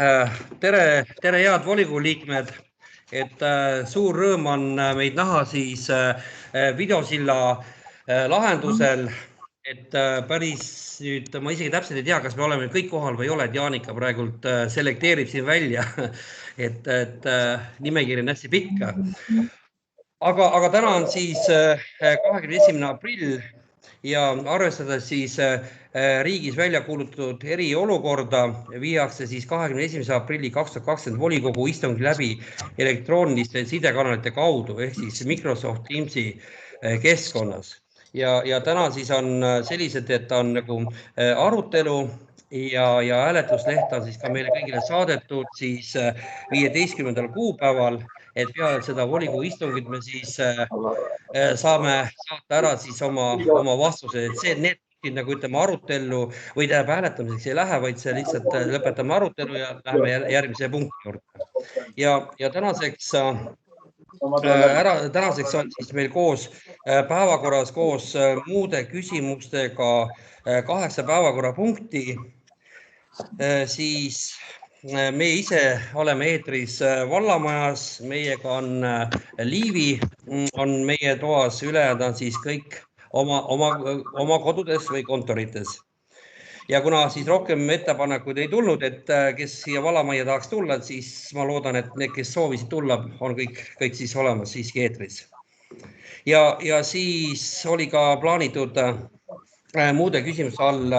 Tere head volikogu liikmed, et suur rõõm on meid näha siis videosilla lahendusel, et päris nüüd ma isegi täpselt ei tea, kas me oleme kõik kohal või ei ole, et Jaanika praegult selekteerib siin välja, et nimekiri on hästi pikk. Aga täna on siis 21. aprill ja arvestades siis riigis välja kuulutatud eriolukorda viiakse siis 21. aprilli 2020 volikogu istung läbi elektrooniliste sidekanalite kaudu ehk siis Microsoft Teamsi keskkonnas. Ja täna siis on sellised, et on nagu arutelu ja hääletusleht on siis ka meile kõigile saadetud siis 15. kuupäeval, et peale seda volikogu istungit me siis saame saata ära siis oma vastused, et need nagu ütleme arutellu või tähendab hääletamiseks ei lähe, vaid see lihtsalt lõpetame arutelu ja läheme järgmise punkti juurde. Ja tänaseks on siis meil koos päevakorras koos muude küsimustega 8 päevakorrapunkti. Siis meie ise oleme eetris Vallamajas, meiega on Liivi, on meie toas, ülejäänud on siis kõik oma kodudes või kontorites. Ja kuna siis rohkem ettepanekuid ei tulnud, et kes siia Vallamajja tahaks tulla, siis ma loodan, et need, kes soovisid tulla, on kõik siis olemas siiski eetris. Ja siis oli ka plaanitud muude küsimuste all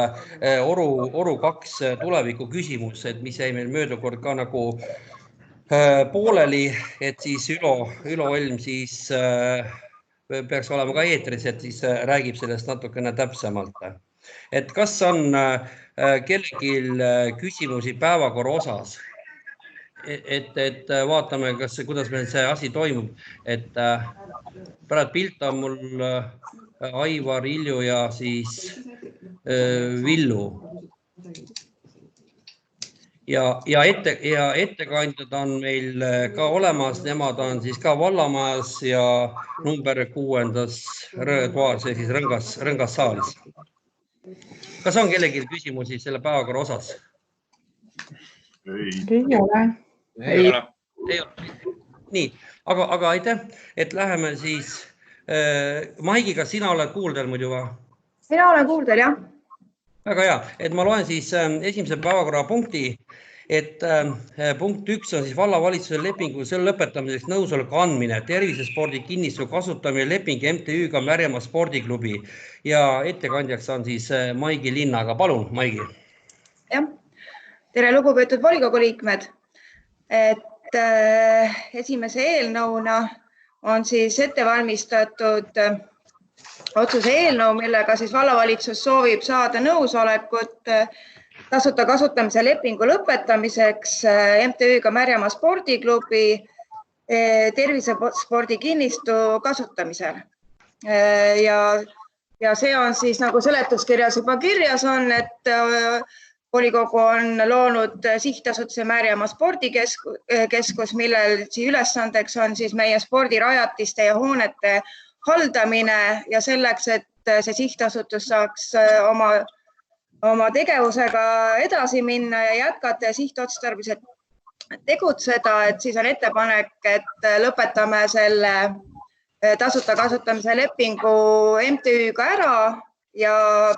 Oru 2 tuleviku küsimus, et mis jäi meil möödukord ka nagu pooleli, et siis Ülo Olm siis peaks olema ka eetris, et siis räägib sellest natukene täpsemalt. Et kas on kellelgi küsimusi päevakorra osas? Et vaatame, kuidas meil see asi toimub, et pärast pilt on mul Aivar, Ilju ja siis Villu. Ja ettekandjad on meil ka olemas, nemad on siis ka Vallamajas ja number 6. toas, siis Rõngas saalis. Kas on kellelgi küsimusi selle päevakorra osas? Ei ole. Ei ole. Nii, aga aitäh, et läheme siis. Maigi, kas sina oled kuuldel muidu või? Mina olen kuuldel, jah. Väga hea, et ma loen siis esimese päevakorrapunkti, et punkt 1 on siis vallavalitsuse lepingu selle lõpetamiseks nõusoleku andmine, tervisespordi kinnistu kasutamine leping MTÜ-ga Märjamaa spordiklubi ja ettekandjaks on siis Maigi Linnaga. Palun, Maigi. Jah. Tere lugupeetud volikogu liikmed. Et esimese eelnõuna on siis ette valmistatud otsuse eelnõu, millega siis vallavalitsus soovib saada nõusolekut tasuta kasutamise lepingu lõpetamiseks MTÜ-ga Märjamaa spordiklubi tervisespordi kinnistu kasutamisel. Ja see on siis nagu seletuskirjas juba kirjas on, et volikogu on loonud sihtasutuse Märjamaa spordikeskus, millel ülesandeks on siis meie spordirajatiste ja hoonete haldamine ja selleks, et see sihtasutus saaks oma tegevusega edasi minna ja jätkata ja sihtotstarbeliselt tegutseda, et siis on ettepanek, et lõpetame selle tasuta kasutamise lepingu MTÜ-ga ära ja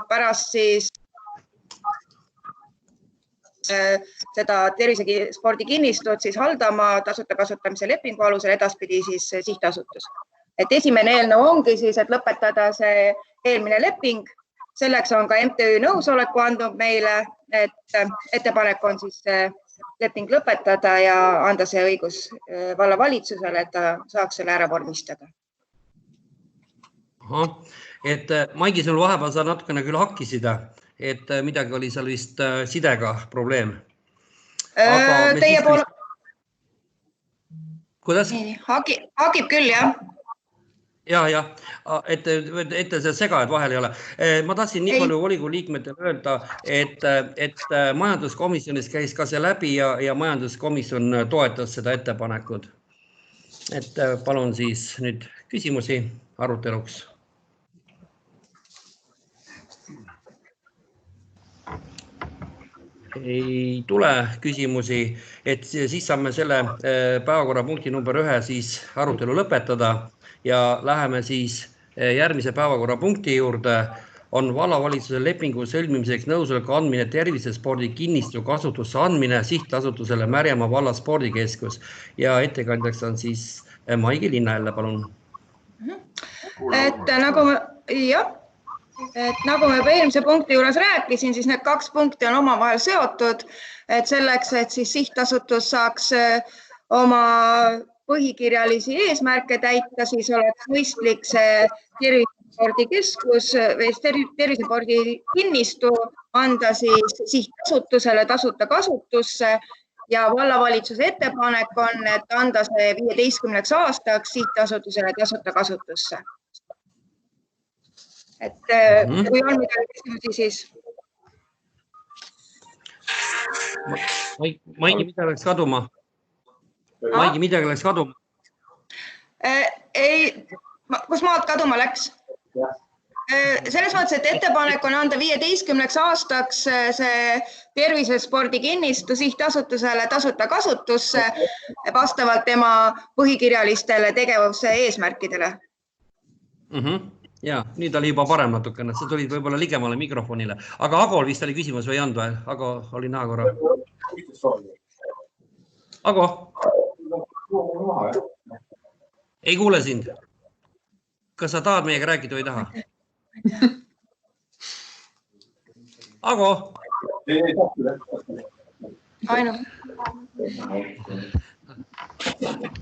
pärast siis seda tervisespordi kinnistut siis haldama tasuta kasutamise lepingu alusel edaspidi siis sihtasutus. Et esimene eelnõu ongi siis, et lõpetada see eelmine leping. Selleks on ka MTÜ nõusoleku andnud meile, et ettepanek on siis leping lõpetada ja anda see õigus vallavalitsusele, et ta saaks selle ära vormistada. Et Maigi, sul vahepeal sa natukene küll hakkisid, et midagi oli seal vist sidega probleem. Teie poole... Kuidas? Hakib küll, jah. Ja, et see sega, et vahel ei ole. Ma tahtsin nii palju volikogu liikmetele öelda, et majanduskomisjonis käis ka see läbi ja majanduskomisjon toetas seda ettepanekut. Et palun siis nüüd küsimusi aruteluks. ei tule küsimusi, et siis saame selle päevakorrapunkti number 1 siis arutelu lõpetada ja läheme siis järgmise päevakorrapunkti juurde. On vallavalitsuse lepingu sõlmimiseks nõusoleku andmine tervisespordi kinnistu kasutusse andmine sihtasutusele Märjamaa valla spordikeskus ja ettekandjaks on siis Maigi Linnaälle, palun. Nagu me eelmise punkti juures rääkisin, siis need 2 punkti on omavahel seotud, et selleks, et siis sihtasutus saaks oma põhikirjalisi eesmärke täita, siis oleks mõistlik see tervisespordikeskus või tervisespordi kinnistu anda siis sihtasutusele tasuta kasutusse ja vallavalitsuse ettepanek on, et anda see 15 aastaks sihtasutusele tasuta kasutusse. Et kui on midagi küsimusi, siis... Maigi, midagi läks kaduma? Maigi, midagi läks kaduma? Ei, kus maalt kaduma läks? Selles mõttes, et ettepanek on anda 15 aastaks see tervisespordi kinnistu sihtasutusele tasuta kasutusse vastavalt tema põhikirjalistele tegevuse eesmärkidele. Ja, nüüd oli juba parem natukene, sa tulid võib-olla ligemale mikrofonile. Aga Agol vist oli küsimus või ei olnud või? Ago oli näha korra. Ago? Ei kuule sind. Kas sa tahad meiega rääkida või ei taha? Ago? Ainu.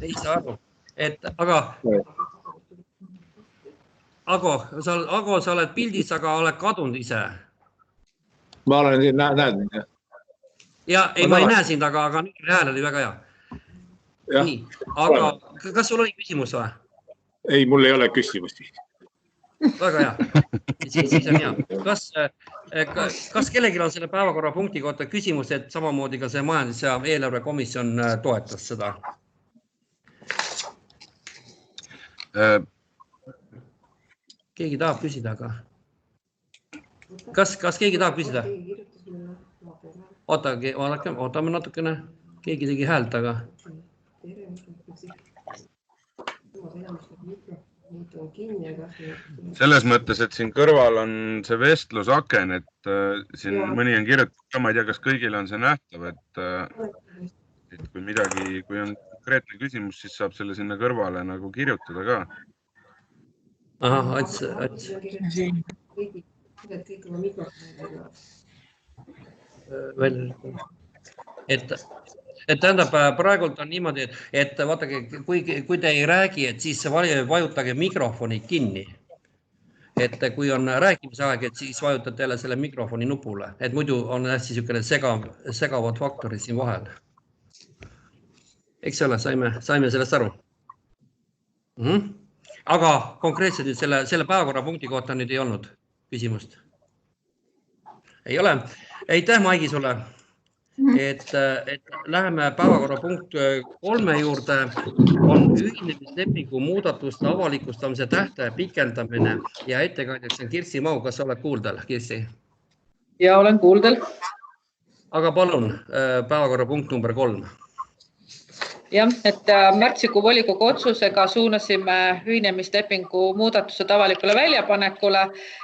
Ei saa aru. Ago, sa oled pildis, aga oled kadunud ise. Ma olen siin, näed mind, jah? Ja, ei, ma ei näe sind, aga hääl oli väga hea. Nii, aga kas sul oli küsimus või? Ei, mul ei ole küsimust. Väga hea. Siis on hea. Kas kellelgi on selle päevakorrapunkti kohta küsimus, et samamoodi ka see majandus- ja eelarvekomisjon toetas seda? Keegi tahab küsida, aga... Kas keegi tahab küsida? Ootame natukene. Keegi tegi häält, aga... Selles mõttes, et siin kõrval on see vestlusaken, et siin mõni on kirjutatud, ma ei tea, kas kõigil on see nähtav, et kui on konkreetne küsimus, siis saab selle sinna kõrvale nagu kirjutada ka. Ahah, et tähendab, praegult on niimoodi, et vaadake, kui te ei räägi, et siis vajutage mikrofoni kinni. Et kui on rääkimise aeg, et siis vajutate jälle selle mikrofoni nupule, et muidu on hästi niisugune segavad faktorid siin vahel. Eks ole, saime sellest aru. Aga konkreetselt nüüd selle päevakorrapunkti kohta nüüd ei olnud küsimust. Ei ole. Aitäh, Maigi, sulle. Et läheme päevakorrapunkt 3 juurde. On ühinemislepingu muudatuste avalikustamise tähtaja pikendamine ja ettekandjaks on Kirsti Mau. Kas sa oled kuuldel, Kirsti? Ja olen kuuldel. Aga palun, päevakorrapunkt number 3. Jah, et märtsikuu volikogu otsusega suunasime ühinemislepingu muudatused avalikule väljapanekule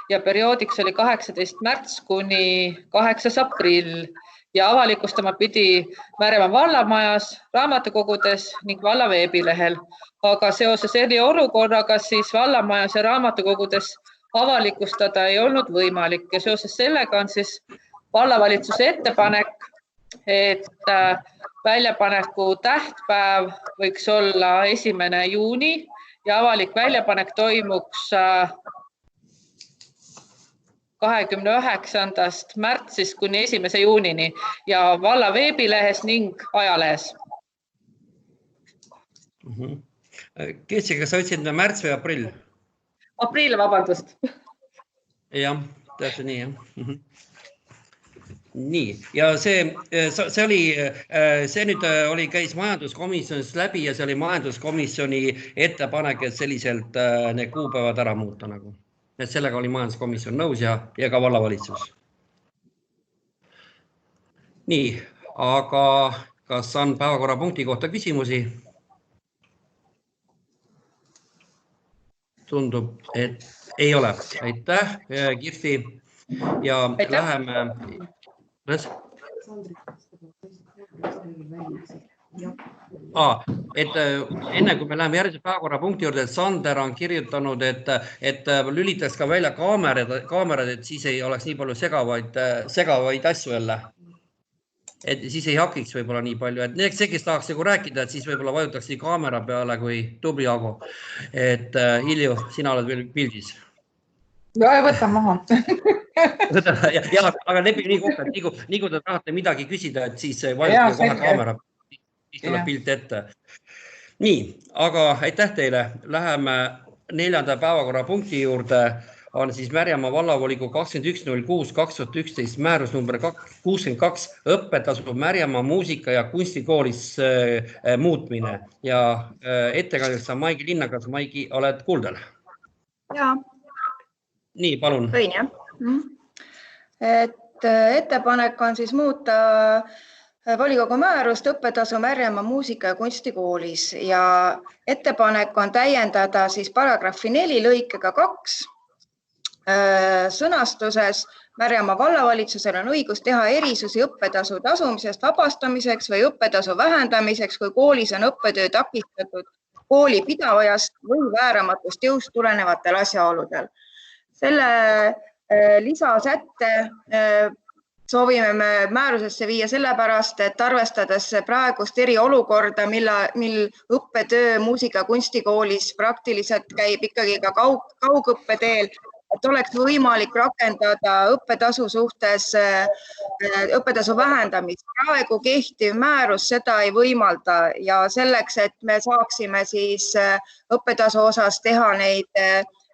ja perioodiks oli 18 märts kuni 8. aprill ja avalikustama pidi Märjamaa vallamajas, raamatukogudes ning valla veebilehel. Aga seoses eriolukorraga siis vallamajas ja raamatukogudes avalikustada ei olnud võimalik ja seoses sellega on siis vallavalitsuse ettepanek, et väljapaneku tähtpäev võiks olla 1. juuni ja avalik väljapanek toimuks 29. märtsist kuni 1. juunini ja valla veebilehes ning ajalehes. Kirsti, kas sa ütlesid märts või aprill? Aprill, vabandust. Jah, täpselt nii, jah. Nii, ja see nüüd käis majanduskomisjonist läbi ja see oli majanduskomisjoni ettepanek, et selliselt need kuupäevad ära muuta nagu. Et sellega oli majanduskomisjon nõus ja ka vallavalitsus. Nii, aga kas on päevakorrapunkti kohta küsimusi? Tundub, et ei ole. Aitäh, Kirsti. Ja läheme... enne kui me läheme järgmise päevakorrapunkti juurde, et Sander on kirjutanud, et lülitaks ka välja kaamerad, et siis ei oleks nii palju segavaid asju jälle. Et siis ei hakiks võib-olla nii palju, et see, kes tahaks rääkida, et siis võib-olla vajutaks nii kaamera peale kui tubli Ago. Et Ilju, sina oled veel pildis. Ja, võtan maha. Ja, aga lepige nii kokku, et nii kui te tahate midagi küsida, et siis vajutage kohe kaamera. Siis tuleb pilt ette. Nii, aga aitäh teile. Läheme 4. päevakorrapunkti juurde. On siis Märjamaa vallavolikogu 21.06.2011 määrus number 62 õppetasu Märjamaa muusika- ja kunstikoolis muutmine. Ja ettekandjaks on Maigi Linnakas. Maigi, oled kuuldel? Jaa. Nii, palun. Võin, jah. Et ettepanek on siis muuta volikogu määrust õppetasu Märjamaa muusika- ja kunstikoolis ja ettepanek on täiendada siis paragrahvi 4 lõikega 2 sõnastuses Märjamaa vallavalitsusel on õigus teha erisusi õppetasu tasumisest vabastamiseks või õppetasu vähendamiseks, kui koolis on õppetöö takistatud kooli pidavajast või vääramatust jõust tulenevatel asjaoludel. Selle lisasätte soovime me määrusesse viia sellepärast, et arvestades praegust eriolukorda, mil õppetöö muusika- ja kunstikoolis praktiliselt käib ikkagi ka kaugõppe teel, et oleks võimalik rakendada õppetasu suhtes õppetasu vähendamist. Praegu kehtiv määrus seda ei võimalda ja selleks, et me saaksime siis õppetasu osas teha neid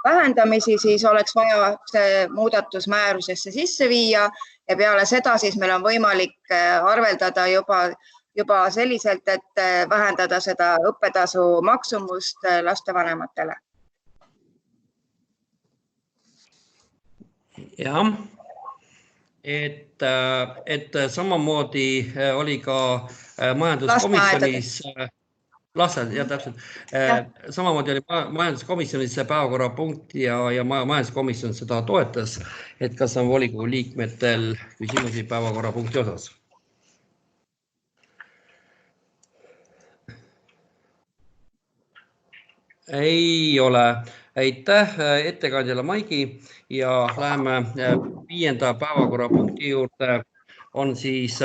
vähendamisi, siis oleks vaja see muudatus määrusesse sisse viia ja peale seda siis meil on võimalik arveldada juba selliselt, et vähendada seda õppetasu maksumust lastevanematele. Jah, et samamoodi oli ka majanduskomisjonis ja täpselt. Samamoodi oli majanduskomisjonis see päevakorrapunkt ja majanduskomisjon seda toetas, et kas on volikogu liikmetel küsimusi päevakorrapunkti osas. Ei ole. Aitäh ettekandjale Maigi ja läheme 5. päevakorrapunkti juurde. On siis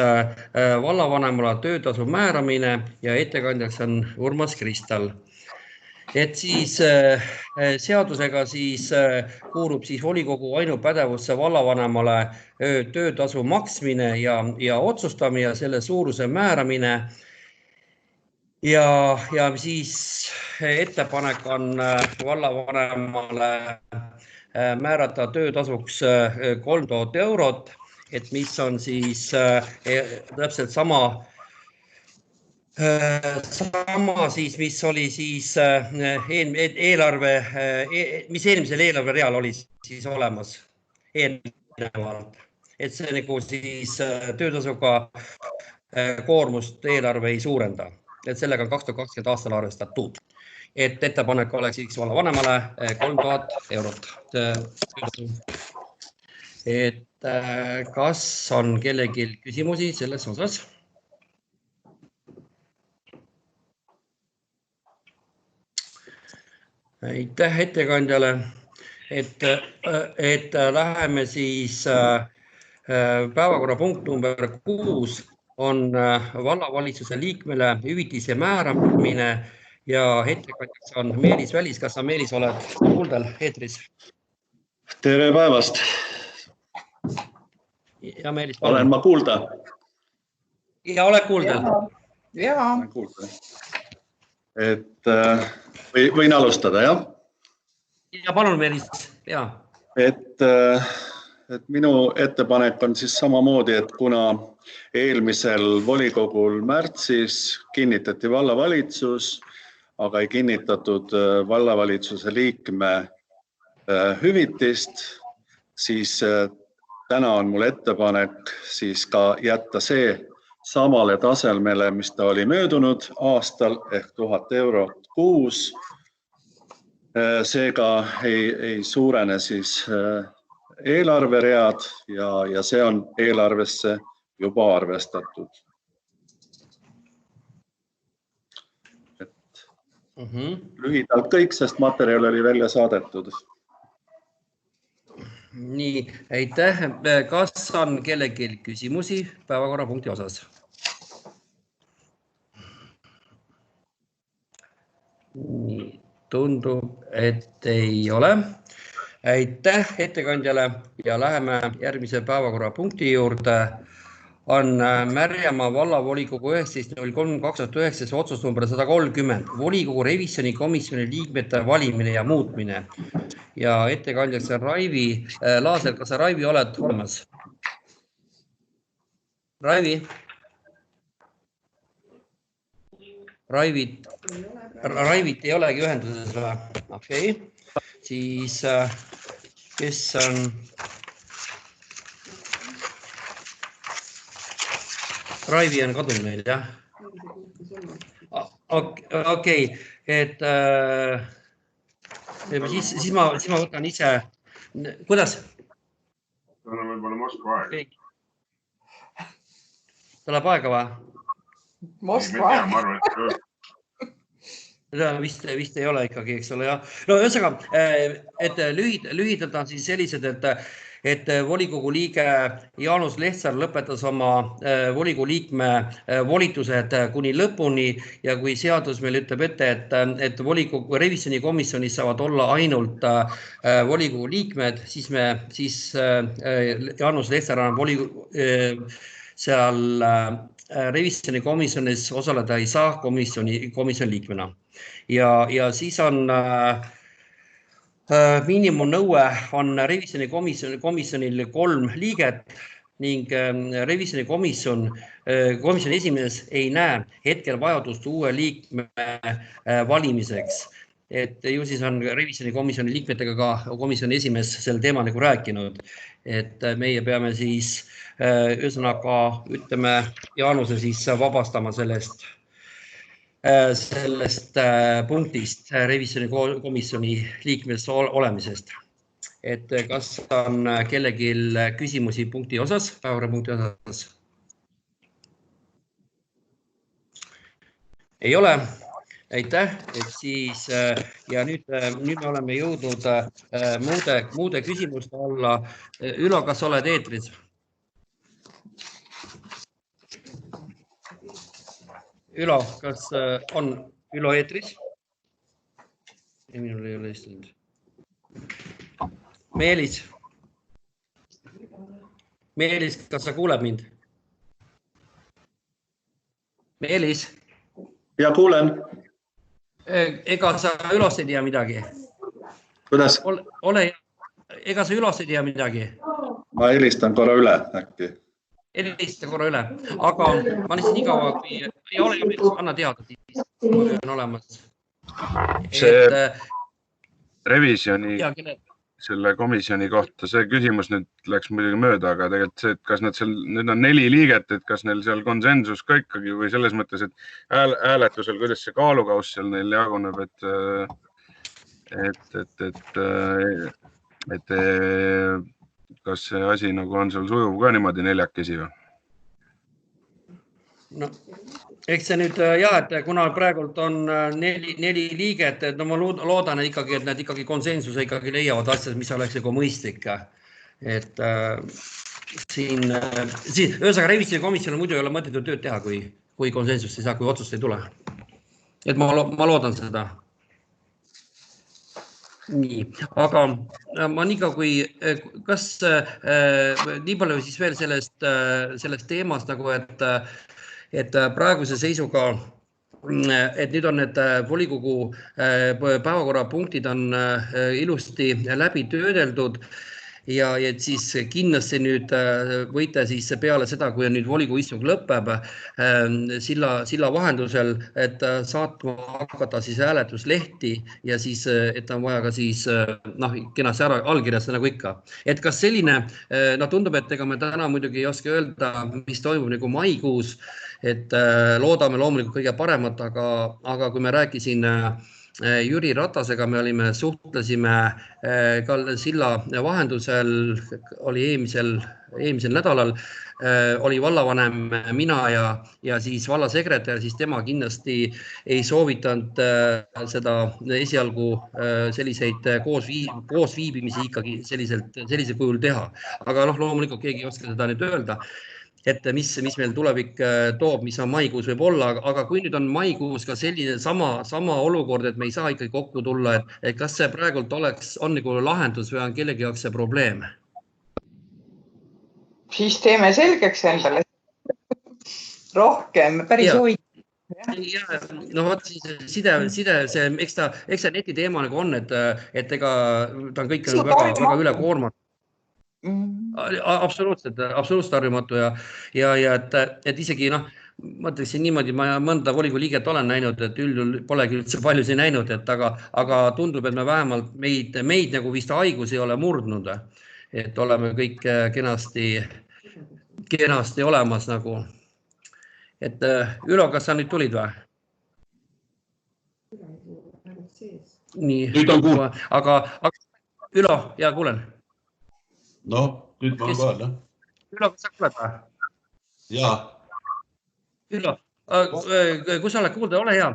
vallavanemale töötasu määramine ja ettekandjaks on Urmas Kristal. Et siis seadusega siis kuulub siis volikogu ainupädevusse vallavanemale töötasu maksmine ja otsustamine ja selle suuruse määramine. Ja siis ettepanek on vallavanemale määrata töötasuks 3000 eurot, et mis on siis täpselt sama siis, mis oli siis eelarve, mis eelmisel eelarvereal oli siis olemas eelnevalt. Et see nagu siis töötasuga koormust eelarve ei suurenda. Et sellega on 2020 aastal arvestatud. Et ettepanek oleks siis vallavanemale 3000 eurot. Et kas on kellelgi küsimusi selles osas? Aitäh ettekandjale. Et läheme siis päevakorrapunkt number 6 on vallavalitsuse liikmele hüvitise määramine ja ettekandjaks on Meelis Välis. Kas sa, Meelis, oled kuuldel eetris? Tere päevast! Ja Meelis, olen ma kuulda? Ja oled kuuldel? Jaa. Et võin alustada, jah? Ja palun, Meelis. Ja. Et minu ettepanek on siis samamoodi, et kuna eelmisel volikogul märtsis kinnitati vallavalitsus, aga ei kinnitatud vallavalitsuse liikme hüvitist, siis täna on mul ettepanek siis ka jätta see samale tasemele, mis ta oli möödunud aastal ehk 1000 eurot kuus. Seega ei suurene siis eelarveread ja see on eelarvesse juba arvestatud. Lühidalt kõik, sest materjal oli välja saadetud. Nii, aitäh. Kas on kellelgi küsimusi päevakorrapunkti osas? Nii, tundub, et ei ole. Aitäh ettekandjale ja läheme järgmise päevakorrapunkti juurde. On Märjamaa vallavolikogu 19.03.2009 otsus number 130, volikogu revisjonikomisjoni liikmete valimine ja muutmine. Ja ettekandjaks on Raivi Laasel. Kas sa, Raivi, oled olemas? Raivi? Raivit ei olegi ühenduses või? Okei. Siis kes on... Raivi on kadunud meil, jah? Okei, et siis ma võtan ise. Kuidas? Tal on võib-olla Moskva aeg. Tuleb aega või? Moskva aeg. Ma arvan, et vist ei ole ikkagi, eks ole, jah. No ühesõnaga, et lühidalt on siis sellised, et volikogu liige Jaanus Lehtsaar lõpetas oma volikogu liikme volitused kuni lõpuni ja kui seadus meil ütleb ette, et volikogu revisjonikomisjonis saavad olla ainult volikogu liikmed, siis Jaanus Lehtsaar seal revisjonikomisjonis osaleda ei saa komisjoni liikmena. Ja siis on miinimumnõue on revisjonikomisjonil 3 liiget ning revisjonikomisjoni esimees ei näe hetkel vajadust uue liikme valimiseks. Et ju siis on revisjonikomisjoni liikmetega ka komisjoni esimees sel teemal nagu rääkinud, et meie peame siis ühesõnaga ütleme Jaanuse siis vabastama sellest punktist revisjonikomisjoni liikmes olemisest. Et kas on kellelgi küsimusi punkti osas, päevakorrapunkti osas? Ei ole. Aitäh, et siis ja nüüd me oleme jõudnud muude küsimuste alla. Ülo, kas oled eetris? Ülo, kas on Ülo eetris? Ei, minul ei ole istunud. Meelis, kas sa kuuled mind? Meelis? Ja kuulen. Ega sa Ülost ei tea midagi? Kuidas? Ega sa Ülost ei tea midagi? Ma helistan korra üle äkki. Helista korra üle, aga ma lihtsalt nii kaua, kui ei ole, anna teada, siis on olemas. See revisjoni selle komisjoni kohta, see küsimus nüüd läks muidugi mööda, aga tegelikult see, et kas nad seal, nüüd on 4 liiget, et kas neil seal konsensus ka ikkagi või selles mõttes, et hääletusel, kuidas see kaalukauss seal neil jaguneb, et kas see asi nagu on seal sujuv ka niimoodi 4-kesi või? No, eks see nüüd jah, et kuna praegult on 4 liiget, et no ma loodan ikkagi, et nad ikkagi konsensuse ikkagi leiavad asjad, mis oleks nagu mõistlik. Et siin ühesõnaga revisjonikomisjonil muidu ei ole mõttetu tööd teha, kui konsensust ei saa, kui otsust ei tule. Et ma loodan seda. Nii, aga ma niikaua kui, kas nii palju siis veel sellest teemast nagu, et praeguse seisuga, et nüüd on need volikogu päevakorrapunktid on ilusti läbi töödeldud ja et siis kindlasti nüüd võite siis peale seda, kui nüüd volikogu istung lõpeb, silla vahendusel, et saatma hakata siis hääletuslehti ja siis, et on vaja ka siis kenasti ära allkirjastada nagu ikka. Et kas selline, tundub, et ega me täna muidugi ei oska öelda, mis toimub nagu maikuus, et loodame loomulikult kõige paremat, aga kui me rääkisin Jüri Ratasega, me suhtlesime silla vahendusel, oli eelmisel nädalal, oli vallavanem mina ja siis vallasekretär, siis tema kindlasti ei soovitanud seda esialgu selliseid koosviibimisi ikkagi sellisel kujul teha. Aga loomulikult keegi ei oska seda nüüd öelda, et mis meil tulevik toob, mis on maikuus võib olla, aga kui nüüd on maikuus ka selline sama olukord, et me ei saa ikkagi kokku tulla, et kas see praegult on nagu lahendus või on kellegi jaoks see probleem? Siis teeme selgeks endale rohkem, päris huvitav. No vot siis side, eks see neti teema nagu on, et ega ta on kõik väga üle koormatud. Absoluutselt harjumatu ja et isegi ma ütleksin niimoodi, ma mõnda volikogu liiget olen näinud, et üldjuhul polegi üldse paljusi näinud, aga tundub, et me vähemalt meid nagu vist haigus ei ole murdnud, et oleme kõik kenasti olemas nagu. Et Ülo, kas sa nüüd tulid või? Nii, aga Ülo, ja kuulen. Nüüd ma olen kohal, jah? Ülo, kas sa kuuled või? Jaa. Ülo, kui sa oled kuulda, ole hea.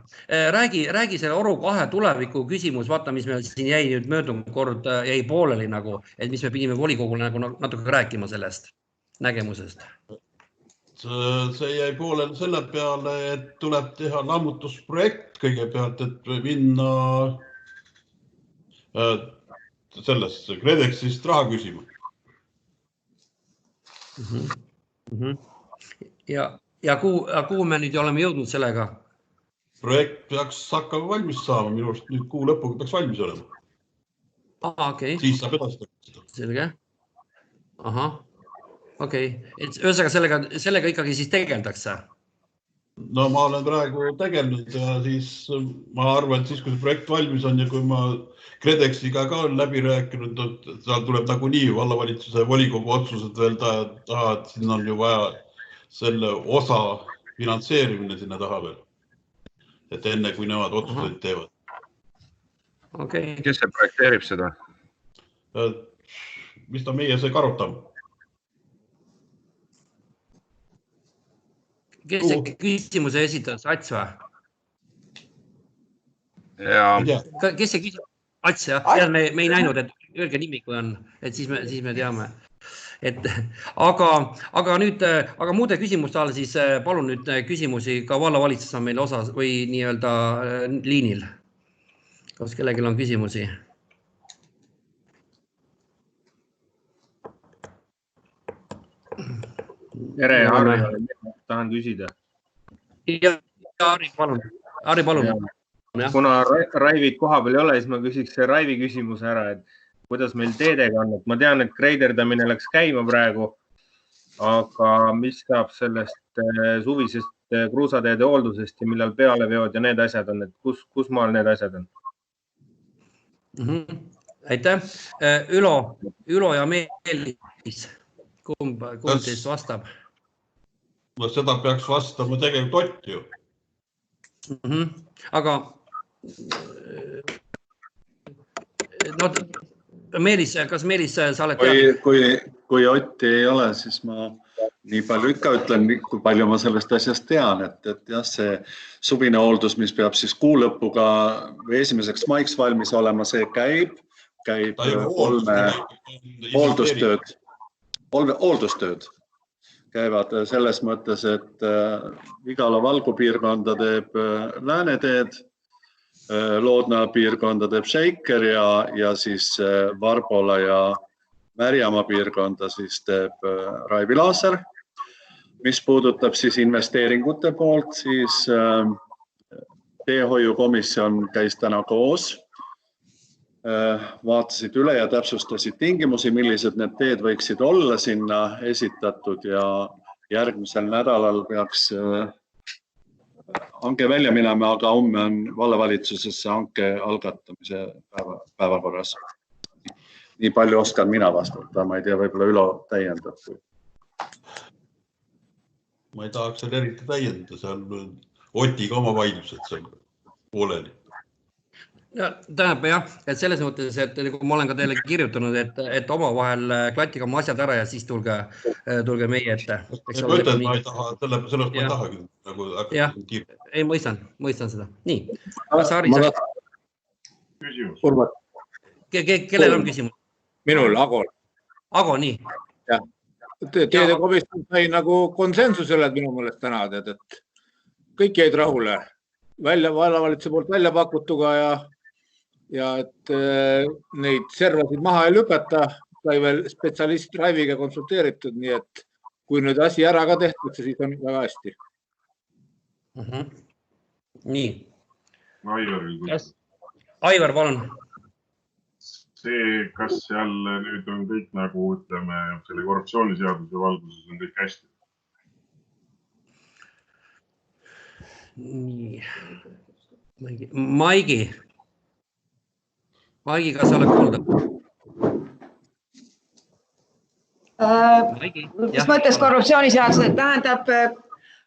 Räägi selle Oru 2 tuleviku küsimus, vaata, mis meil siin jäi nüüd möödunud kord jäi pooleli nagu, et mis me pidime volikogule nagu natuke rääkima sellest nägemusest. See jäi pooleli selle peale, et tuleb teha lammutusprojekt kõigepealt, et minna sellest KredExist raha küsima. Ja kuhu me nüüd oleme jõudnud sellega? Projekt peaks hakkama valmis saama, minu arust nüüd kuu lõpuga peaks valmis olema. Okei. Siis saab edastada seda. Selge. Okei. Ühesõnaga sellega ikkagi siis tegeldakse? No ma olen praegu tegelenud ja siis ma arvan, et siis, kui see projekt valmis on ja kui ma KredExiga ka on läbi rääkinud, seal tuleb nagu nii vallavalitsuse volikogu otsused veel taha, et siin on ju vaja selle osa finantseerimine sinna taha veel. Et enne, kui nemad otsuseid teevad. Okay. Kes see projekteerib seda? Mis ta meie see karutab? Kes see küsimuse esitas? Ats või? Kes see küsimus? Ats, jah? Me ei näinud, et öelge nimi, kui on, et siis me teame. Aga muude küsimuste all siis palun nüüd küsimusi, ka vallavalitsus on meil osas või nii-öelda liinil. Kas kellelgi on küsimusi? Tere, Harri, tahan küsida. Ja, Harri, palun. Kuna Raivit koha peal ei ole, siis ma küsiks Raivi küsimuse ära, et kuidas meil teedega on. Ma tean, et kreiderdamine läks käima praegu, aga mis saab sellest suvisest kruusateede hooldusest ja millal pealeveod ja need asjad on, et kus maal need asjad on? Aitäh. Ülo ja Meelis. Kumb teist vastab? Seda peaks vastama tegelikult Ott ju. Aga Meelis, kas Meelis sa oled teada? Kui Otti ei ole, siis ma nii palju ikka ütlen, kui palju ma sellest asjast tean, et jah, see suvine hooldus, mis peab siis kuu lõpuga või 1. maiks valmis olema, see käib 3 hooldustööd käivad selles mõttes, et Vigala valgupiirkonda teeb Lääneteed, Loodna piirkonda teeb Šeiker ja siis Varbola ja Märjamaa piirkonda siis teeb Raivi Laaser. Mis puudutab siis investeeringute poolt, siis teehoiukomisjon käis täna koos vaatasid üle ja täpsustasid tingimusi, millised need teed võiksid olla sinna esitatud ja järgmisel nädalal peaks hanke välja minema, aga homme on vallavalitsusesse hanke algatamise päevakorras. Nii palju oskan mina vastata, ma ei tea, võib-olla Ülo täiendab. Ma ei tahaks seal eriti täiendada, seal Otiga oma vaidlused seal pooleli. Tähendab jah, et selles mõttes, et kui ma olen ka teile kirjutanud, et omavahel klattige oma asjad ära ja siis tulge meie ette. Ma ütlen, et ma ei taha, sellest ma ei tahagi. Jah, ei mõistan seda. Nii. Kellel on küsimus? Minul, Agol. Ago, nii. Teede komisjon sai nagu konsensusele minu mõelest täna, et kõik jäid rahule. Vallavalitsuse poolt välja pakutuga ja et neid servasid maha ei lükata, sai veel spetsialist Raiviga konsulteeritud, nii et kui nüüd asi ära ka tehtud, siis on väga hästi. Nii. Aivar, palun. See, kas seal nüüd on kõik nagu, ütleme, selle korruptsiooniseaduse valguses on kõik hästi? Nii. Maigi, kas sa oled kuulda? Mis mõttes korruptsiooniseadus, tähendab,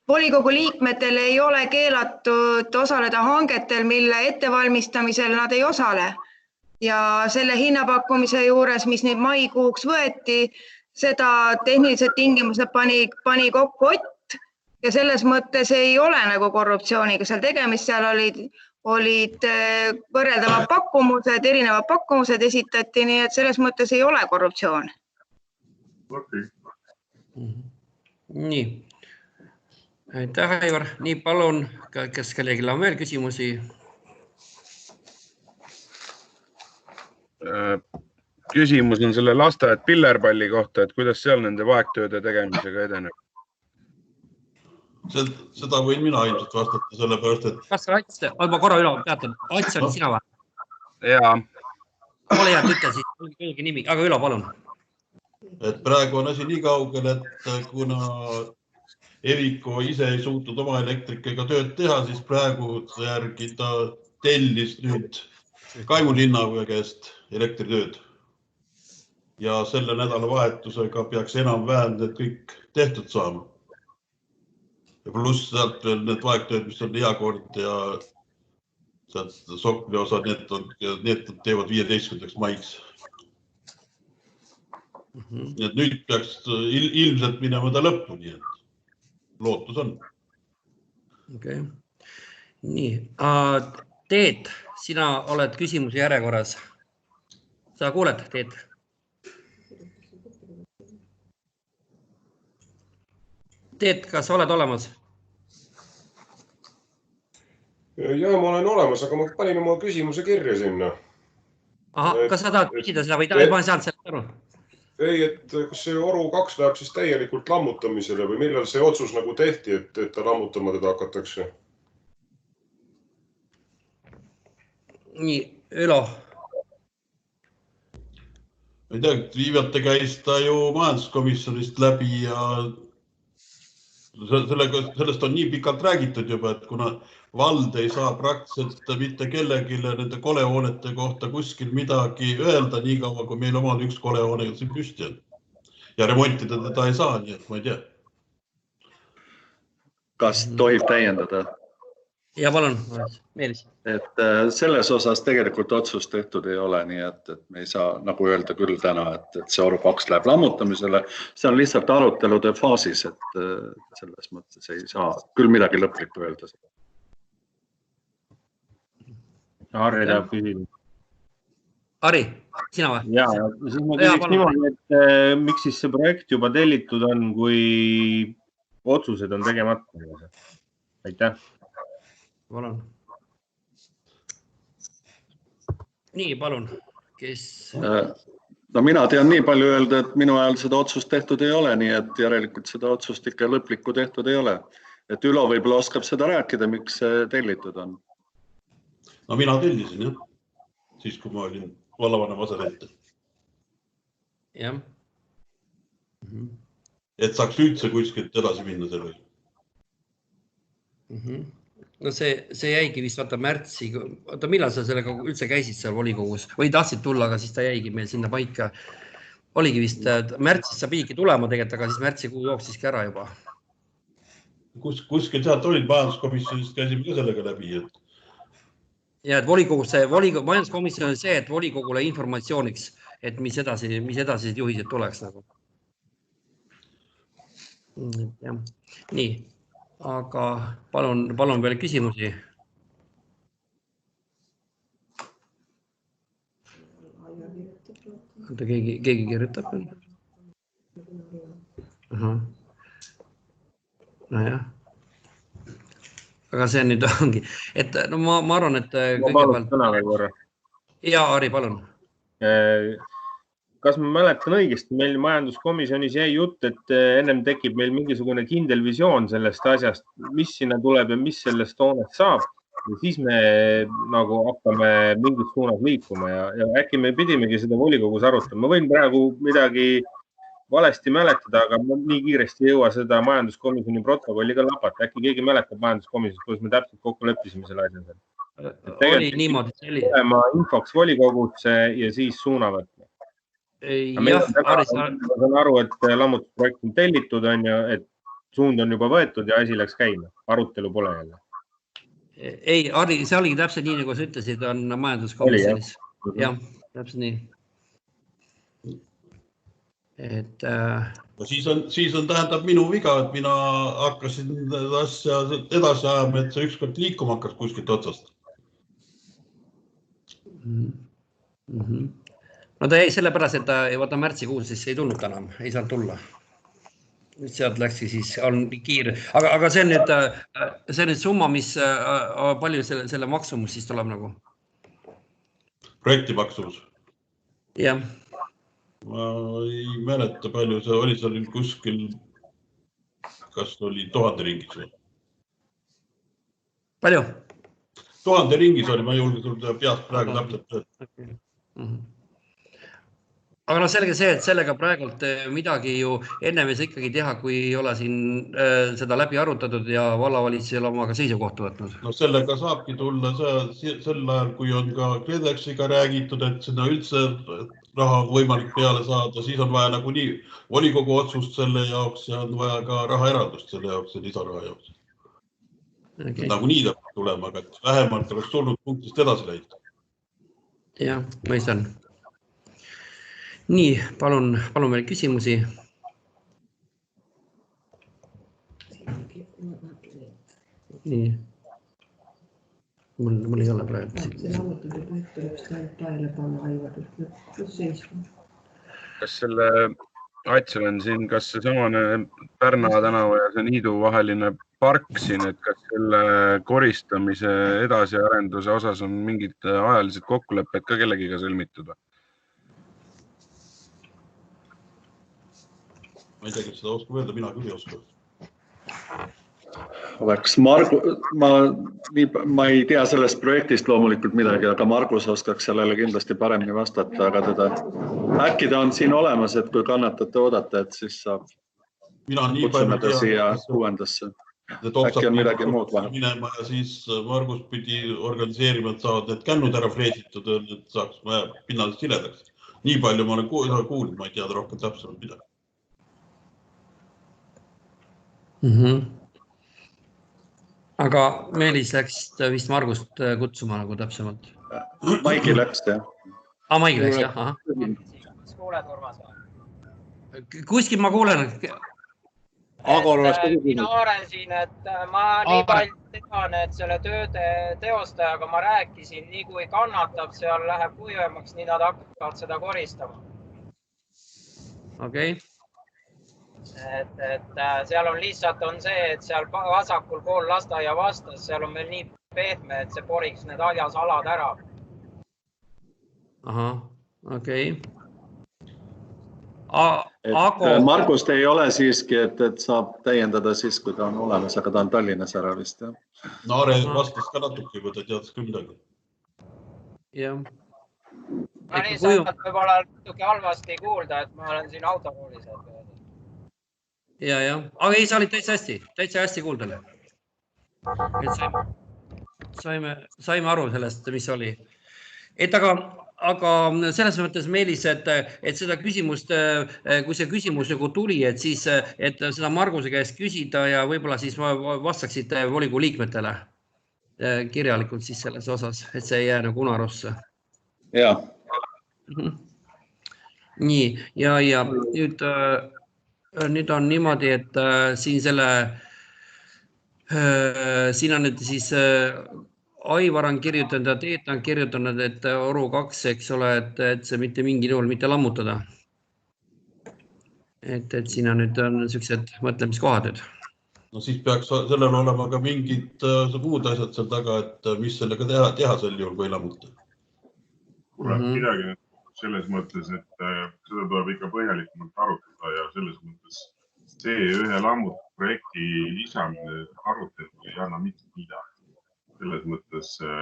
volikogu liikmetel ei ole keelatud osaleda hangetel, mille ettevalmistamisel nad ei osale. Ja selle hinnapakkumise juures, mis nüüd maikuuks võeti, seda tehnilised tingimused pani kokku Ott ja selles mõttes ei ole nagu korruptsiooniga seal tegemist, seal olid võrreldavad pakkumused, erinevad pakkumused esitati, nii et selles mõttes ei ole korruptsioon. Nii. Aitäh, Aivar. Nii, palun, kes kellelgi on veel küsimusi? Küsimus on selle lasteaed Pillerpalli kohta, et kuidas seal nende vaegtööde tegemisega edeneb? Seda võin mina ilmselt vastata selle pärast, et... Kas sa Ats, ma korra üle teatan, Ats oli sina või? Jaa. Ole hea, ütle siis, kõige nimi, aga Ülo, palun. Et praegu on asi nii kaugel, et kuna Eviko ise ei suutnud oma elektrikega tööd teha, siis praegu järgi ta tellis nüüd Kaimu linnaväe käest elektritööd. Ja selle nädalavahetusega peaks enam-vähem need kõik tehtud saama. Ja pluss sealt veel need vaegtööd, mis on Liakord ja Sokli osa, need teevad 15. maiks. Nii et nüüd peaks ilmselt minema ta lõppu, nii et lootus on. Okei. Nii. Teet, sina oled küsimuse järjekorras. Sa kuuled, Teet? Teet, kas oled olemas? Jaa, ma olen olemas, aga ma panin oma küsimuse kirja sinna. Aha, kas sa tahad küsida seda või ma ei saanud sellest aru? Ei, et kas see Oru 2 läheb siis täielikult lammutamisele või millal see otsus nagu tehti, et ta lammutama teda hakatakse? Nii, Ülo. Ma ei tea, viimati käis ta ju majanduskomisjonist läbi ja sellest on nii pikalt räägitud juba, et kuna vald ei saa praktiliselt mitte kellegile nende kolehoonete kohta kuskil midagi öelda nii kaua, kui meil omal üks kolehoone siin püsti on. Ja remontida teda ei saa, nii et ma ei tea. Kas tohib täiendada? Ja palun, Meelis. Et selles osas tegelikult otsust tehtud ei ole, nii et me ei saa nagu öelda küll täna, et see Oru 2 läheb lammutamisele. See on lihtsalt arutelude faasis, et selles mõttes ei saa küll midagi lõplikku öelda. Harri tahab küsida. Harri, sina või? Jaa, siis ma küsiks niimoodi, et miks siis see projekt juba tellitud on, kui otsused on tegemata? Aitäh. Palun. Nii, palun. Kes... No mina tean nii palju öelda, et minu ajal seda otsust tehtud ei ole, nii et järelikult seda otsust ikka lõplikku tehtud ei ole. Et Ülo võib-olla oskab seda rääkida, miks see tellitud on. No mina tellisin, jah. Siis, kui ma olin vallavanema asetäitja. Jah. Et saaks üldse kuskilt edasi minna sellega. No see jäigi vist vaata märtsi, oota millal sa sellega üldse käisid seal volikogus või tahtsid tulla, aga siis ta jäigi meil sinna paika. Oligi vist märtsis sa pidigi tulema tegelikult, aga siis märtsikuu jooksiski ära juba. Kuskil sealt olid majanduskomisjonist, käisime ka sellega läbi. Ja et majanduskomisjon on see, et volikogule informatsiooniks, et mis edasi juhised tuleks nagu. Nii, aga palun veel küsimusi. Keegi kirjutab. Nojah. Aga see nüüd ongi, et no ma arvan, et kõigepealt... Sõna veel korra. Ja, Ari, palun. Kas ma mäletan õigesti, meil majanduskomisjonis jäi jutt, et ennem tekib meil mingisugune kindel visioon sellest asjast, mis sinna tuleb ja mis sellest hoonest saab. Ja siis me nagu hakkame mingis suunas liikuma ja äkki me pidimegi seda volikogus arutama. Ma võin praegu midagi valesti mäletada, aga ma nii kiiresti ei jõua seda majanduskomisjoni protokolli ka lapata. Äkki keegi mäletab majanduskomisjonis, kuidas me täpselt kokku leppisime selle asja. Oli niimoodi selline. Olema infoks volikogusse ja siis suuna võtma. Ma saan aru, et lammutusprojekt on tellitud, et suund on juba võetud ja asi läks käima. Arutelu pole jälle. Ei, Ari, see oligi täpselt nii, nagu sa ütlesid, on majanduskomisjonis. Jah, täpselt nii. Siis on tähendab minu viga, et mina hakkasin asja edasi ajama, et see ükskord liikuma hakkas kuskilt otsast. No ta jäi sellepärast, et ta märtsikuus siis ei tulnud enam, ei saanud tulla. Sealt läkski siis, on kiire. Aga see on nüüd summa, mis palju selle maksumus siis tuleb nagu? Projekti maksumus? Jah. Ma ei mäleta palju, see oli seal kuskil, kas oli 1000 ringis või? Palju? 1000 ringis oli, ma julge sul peast praegu täpselt. Aga no selge see, et sellega praegult midagi ju ennem ei saa ikkagi teha, kui ei ole siin seda läbi arutatud ja vallavalitsusel omaga seisukohtu võtnud. No sellega saabki tulla sel ajal, kui on ka KredExiga räägitud, et sinna üldse raha on võimalik peale saada, siis on vaja nagunii volikogu otsust selle jaoks ja on vaja ka rahaeraldust selle jaoks ja lisaraha jaoks. Nagunii täpselt tulema, aga vähemalt oleks tulnud punktist edasi läinud. Jah, mõistan. Nii, palun veel küsimusi. Nii. Mul ei ole praegu. Kas selle Atsel on siin, kas see samane Pärna tänava ja see Niidu vaheline park siin, et kas selle koristamise edasiarenduse osas on mingid ajalised kokkulepped ka kellegiga sõlmitud? Ma ei tea, kes seda oskab öelda, mina küll ei oska. Ma ei tea sellest projektist loomulikult midagi, aga Margus oskaks sellele kindlasti paremini vastata, aga äkki ta on siin olemas, et kui kannatate oodata, et siis saab kutsume ta siia uuendasse. Äkki on midagi muud vahe. Minema ja siis Margus pidi organiseerima, et saavad need kännud ära freesitud, et saaks pinnadest siledaks. Nii palju ma olen kuulnud, ma ei teada rohkem täpsemalt midagi. Aga Meelis läks vist Margust kutsuma nagu täpsemalt. Maigi läks, jah. Maigi läks, jah. Kas kuuled, Urmas? Kuskil ma kuulen. Mina olen siin, et ma nii palju tean, et selle tööde teostajaga ma rääkisin, nii kui kannatab, seal läheb kuivemaks, nii nad hakkavad seda koristama. Okei. Et seal on lihtsalt see, et seal vasakul pool lasteaia vastas, seal on meil nii pehme, et see poriks need haljasalad ära. Ahah, okei. Margust ei ole siiski, et saab täiendada siis, kui ta on olemas, aga ta on Tallinnas ära vist. Naare vastas ka natuke, kui ta teadis küll midagi. Jah. Ma lihtsalt võib-olla natuke halvasti kuulda, et ma olen siin autoroolis. Ja. Aga ei, sa olid täitsa hästi kuuldele. Saime aru sellest, mis oli. Aga selles mõttes, Meelis, et seda küsimust, kui see küsimus nagu tuli, et siis, et seda Marguse käest küsida ja võib-olla siis vastaksid volikogu liikmetele kirjalikult siis selles osas, et see ei jää nagu unarusse. Ja. Nii, ja nüüd on niimoodi, et siin on nüüd siis Aivar on kirjutanud ja Teet on kirjutanud, et Oru 2, eks ole, et see mitte mingil juhul mitte lammutada. Et siin on nüüd sellised mõtlemiskohad nüüd. No siis peaks sellel olema ka mingid muud asjad seal taga, et mis sellega teha sel juhul, kui lammutada. Midagi selles mõttes, et seda tuleb ikka põhjalikumalt arutada ja selles mõttes see ühe lammutusprojekti lisamine arutelu ei anna mitte midagi. Selles mõttes, see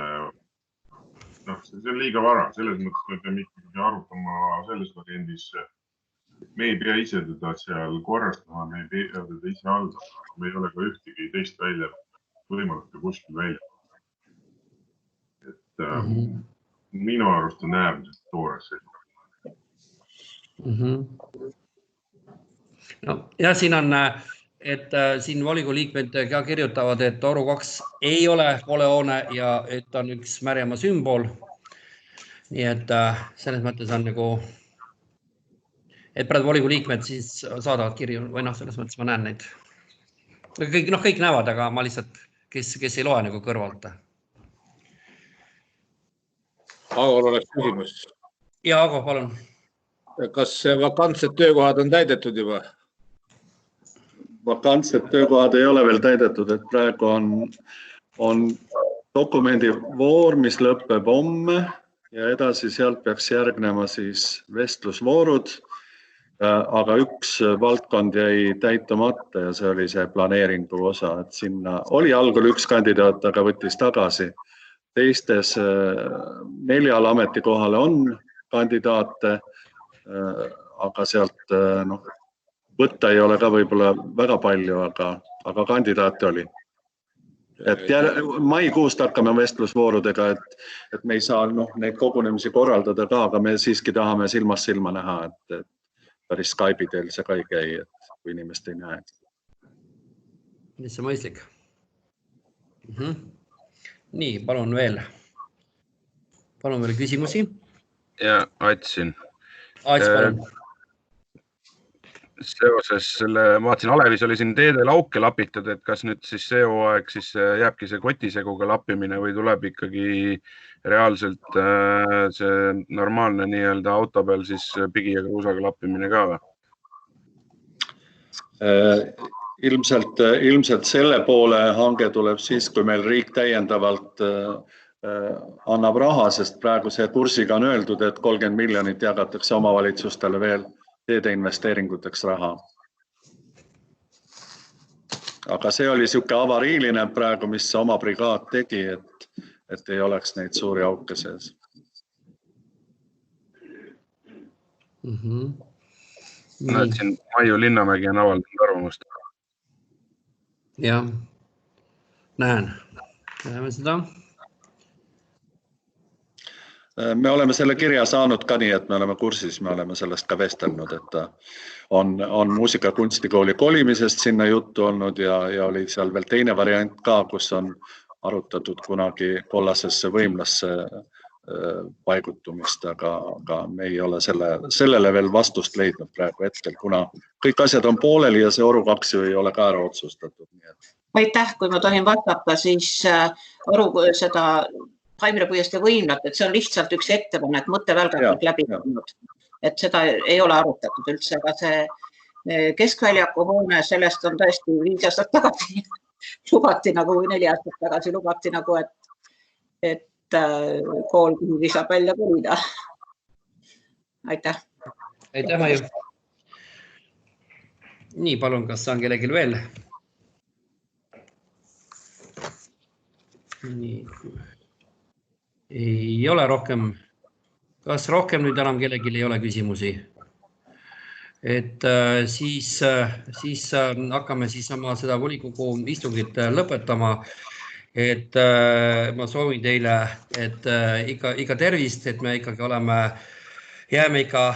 on liiga vara, selles mõttes me peame ikkagi arutama selles variandis. Me ei pea ise teda seal korrastama, me ei pea teda ise haldama, me ei ole ka ühtegi teist välja võimalik kuskil välja. Et minu arust on äärmiselt toores. Ja siin on, et siin volikogu liikmed ka kirjutavad, et Oru 2 ei ole hoolehoone ja et on üks Märjamaa sümbol. Nii et selles mõttes on nagu, et praegu volikogu liikmed siis saadavad kirju või selles mõttes ma näen neid. Kõik näevad, aga ma lihtsalt, kes ei loe nagu kõrvalt. Agol oleks küsimus. Ja Ago, palun. Kas vakantsed töökohad on täidetud juba? Vakantsed töökohad ei ole veel täidetud, et praegu on dokumendi voor, mis lõpeb homme ja edasi sealt peaks järgnema siis vestlusvoorud, aga üks valdkond jäi täitumata ja see oli see planeeringu osa, et sinna oli algul üks kandidaat, aga võttis tagasi. Teistes 4 ametikohale on kandidaate, aga sealt võtta ei ole ka võib-olla väga palju, aga kandidaate oli. Et maikuust hakkame vestlusvoorudega, et me ei saa neid kogunemisi korraldada ka, aga me siiski tahame silmast silma näha, et päris Skype'i teel see ka ei käi, et kui inimest ei näe. Mis see mõistlik? Nii, palun veel küsimusi. Ja Atsin. Ats, palun. Seoses selle, ma vaatsin, Alevis oli siin teedel auke lapitud, et kas nüüd siis see hooaeg siis jääbki see kotiseguga lappimine või tuleb ikkagi reaalselt see normaalne nii-öelda auto peal siis pigi ja kruusaga lappimine ka või? Ilmselt selle poole hange tuleb siis, kui meil riik täiendavalt annab raha, sest praegu see kursiga on öeldud, et 30 miljonit jagatakse omavalitsustele veel teede investeeringuteks raha. Aga see oli siuke avariiline praegu, mis oma brigaad tegi, et ei oleks neid suuri auke sees. Näed, siin Maiu Linnamägi on avaldanud arvamust. Jah, näeme seda. Me oleme selle kirja saanud ka nii, et me oleme kursis, me oleme sellest ka vestelnud, et on muusika- ja kunstikooli kolimisest sinna juttu olnud ja oli seal veel teine variant ka, kus on arutatud kunagi kollasesse võimlasse paigutumist, aga me ei ole sellele veel vastust leidnud praegu hetkel, kuna kõik asjad on pooleli ja see Oru 2 ei ole ka ära otsustatud. Aitäh, kui ma tohin vastata, siis Oru seda Taimre puiestee võimlat, et see on lihtsalt üks ettepanek, mõttevälgatud läbi tulnud, et seda ei ole arutatud üldse, aga see keskväljaku hoone, sellest on tõesti 5 aastat tagasi lubati nagu 4 aastat tagasi lubati nagu, et kool kuhugi saab välja kolida. Aitäh. Aitäh, Maiu. Nii, palun, kas on kellelgi veel? Nii. Ei ole rohkem Kas rohkem nüüd enam kellelgi ei ole küsimusi? Et siis hakkame siis oma seda volikogu istungit lõpetama. Et ma soovin teile, et ikka tervist, et me ikkagi jääme ikka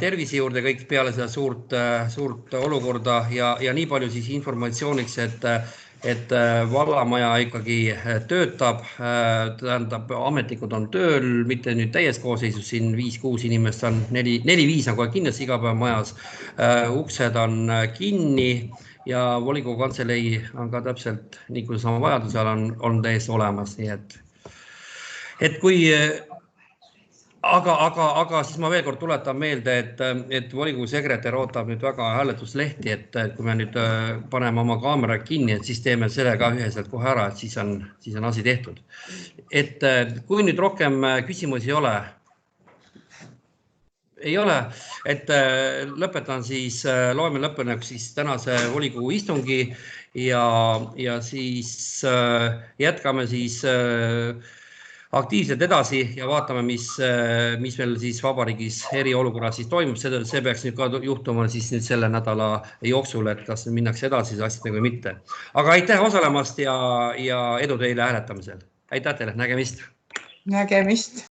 tervise juurde kõik peale seda suurt olukorda ja nii palju siis informatsiooniks, et vallamaja ikkagi töötab, tähendab, ametnikud on tööl, mitte nüüd täies koosseisus, siin 5-6 inimest on, 4-5 on kohe kindlasti iga päev majas, uksed on kinni ja volikogu kantselei on ka täpselt nii, kuidas oma vajadusel on täiesti olemas, nii et kui Aga siis ma veel kord tuletan meelde, et volikogu sekretär ootab nüüd väga hääletuslehti, et kui me nüüd paneme oma kaamera kinni, et siis teeme selle ka üheselt kohe ära, et siis on asi tehtud. Et kui nüüd rohkem küsimusi ei ole, et lõpetan siis, loeme lõppenuks siis tänase volikogu istungi ja siis jätkame siis aktiivselt edasi ja vaatame, mis meil siis vabariigis eriolukorras siis toimub. See peaks nüüd ka juhtuma siis nüüd selle nädala jooksul, et kas minnakse edasi asjadega või mitte. Aga aitäh osalemast ja edu teile hääletamisel. Aitäh teile, nägemist! Nägemist!